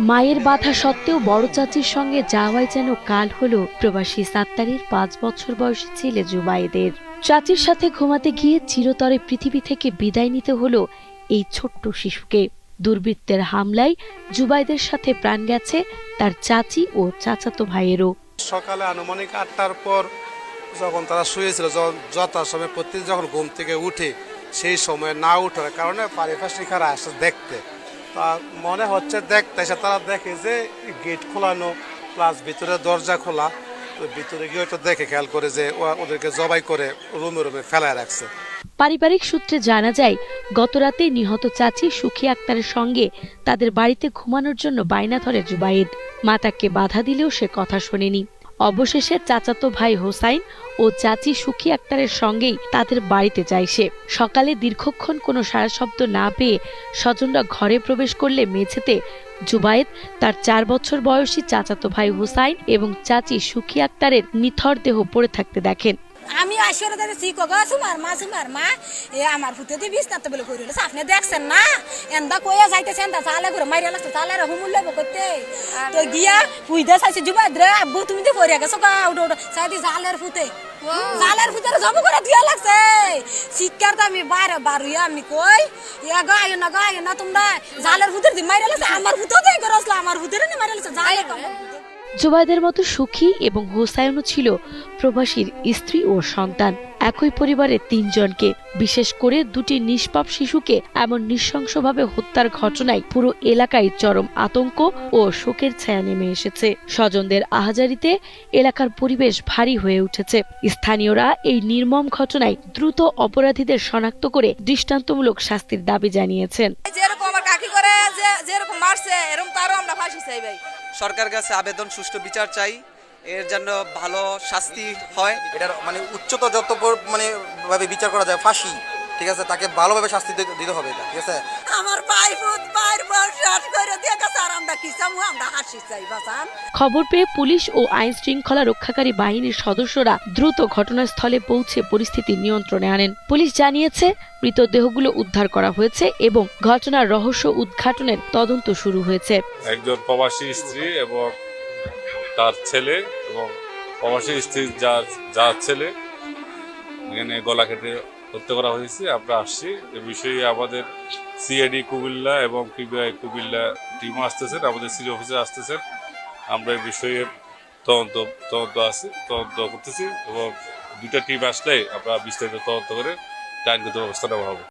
মায়ের বাধা সত্ত্বেও বড় চাচির সঙ্গে যাওয়াই যেন কাল হলো প্রবাসী সাত্তারের 5 বছর বয়সী ছেলে জুবায়েদের। চাচির সাথে ঘুমাতে গিয়ে চিরতরে পৃথিবী থেকে বিদায় নিতে হলো এই ছোট্ট শিশুকে। দুর্বৃত্তের হামলায় জুবায়েদের সাথে প্রাণ গেছে তার চাচি ও চাচাতো ভাইয়েরও। সকালে আনুমানিক 8টার পর যখন তারা শুয়েছিল, যথাসময়ে প্রত্যেক যখন ঘুম থেকে উঠে সেই সময় না ওঠার কারণে পারিপার্শ্বিকরা আসে দেখতে। তা মনে হচ্ছে দেখতে এসে তারা দেখে যে গেট খোলানো প্লাস ভিতরে দরজা খোলা। তো ভিতরে গিয়ে তো দেখে খেয়াল করে যে ওদেরকে জবাই করে রুমে রুমে ফেলায় রাখছে। পারিবারিক সূত্রে জানা যায়, গতরাতে নিহত চাচি সুখী আক্তারের সঙ্গে তাদের বাড়িতে ঘুমানোর জন্য বায়না ধরে জুবায়েদ। মা তাকে বাধা দিলেও সে কথা শোনেনি। অবশেষে চাচাতো ভাই হোসাইন ও চাচি সুখী আক্তারের সঙ্গেই তাদের বাড়িতে যায় সে। সকালে দীর্ঘক্ষণ কোনো সাড়া শব্দ না পেয়ে স্বজনরা ঘরে প্রবেশ করলে মেঝেতে জুবায়েদ, তার 4 বছর বয়সী চাচাতো ভাই হোসাইন এবং চাচি সুখী আক্তারের নিথর দেহ পড়ে থাকতে দেখেন। আমি আসলে দাদা শিখো গো সুমার মা আমার ফুটে দিয়ে বিছনাতে বলে কইল আপনি দেখছেন না এন্দা কইয়া যাইতেছেন তা চালে করে মাইরা লাগছে চালের হুমুল লইব করতে তো গিয়া ফুইদা চাইছে জুবাদ রে আব্বু তুমি তো পড়ে গেছো গা উঠো চাইদি জালের ফুটে জব করে দিয়া লাগছে শিক্ষার তো আমি বারুইয়া আমি কই ইয়া গায় না তোমরা জালের ফুটে দি মাইরা লাগছে আমার ফুটো দেই করছলা আমার ফুটে নি মাইরা লাগছে জালে জুবায়েদের মতো সুখী এবং হোসাইনও ছিল প্রবাসীর স্ত্রী ও সন্তান। একই পরিবারের 3 জনকে, বিশেষ করে 2টি নিষ্পাপ শিশুকে এমন নৃশংসভাবে হত্যার ঘটনায় পুরো এলাকায় চরম আতঙ্ক ও শোকের ছায়া নেমে এসেছে। স্বজনদের আহাজারিতে এলাকার পরিবেশ ভারী হয়ে উঠেছে। স্থানীয়রা এই নির্মম ঘটনায় দ্রুত অপরাধীদের শনাক্ত করে দৃষ্টান্তমূলক শাস্তির দাবি জানিয়েছেন। যেরকম আমার কাকি করে যেরকম মারছে এরকম তারও আমরা ফাঁসি চাই ভাই। সরকারের কাছে আবেদন, সুষ্ঠু বিচার চাই, এর জন্য ভালো শাস্তি হয়। এটার উচ্চতর যত ভাবে বিচার করা যায়, ফাঁসি, ঠিক আছে, তাকে ভালোভাবে শাস্তি দিতে হবে, ঠিক আছে। আমার ভাই ফুট পায়ের পর শট করে দিয়ে গেছে আর আমরা কিসামু আমরা হাসি চাই বাসান। খবর পেয়ে পুলিশ ও আইন শৃঙ্খলা রক্ষাকারী বাহিনীর সদস্যরা দ্রুত ঘটনাস্থলে পৌঁছে পরিস্থিতি নিয়ন্ত্রণে আনেন। পুলিশ জানিয়েছে, মৃতদেহগুলো উদ্ধার করা হয়েছে এবং ঘটনার রহস্য উদ্ঘাটনের তদন্ত শুরু হয়েছে। একজন প্রবাসী স্ত্রী এবং তার ছেলে এবং প্রবাসী স্ত্রীর যার ছেলে এখানে গলা কেটে হত্যা করা হয়েছে। আমরা আসছি এ বিষয়ে আমাদের সিআইডি কুমিল্লা এবং পিবিআই কুমিল্লা টিমও আসতেছেন, আমাদের সিটি অফিসার আসতেছেন। আমরা এই বিষয়ে তদন্ত করতেছি এবং 2টা টিম আসলে আমরা বিস্তারিত তদন্ত করে আইনগত ব্যবস্থা নেওয়া হবে।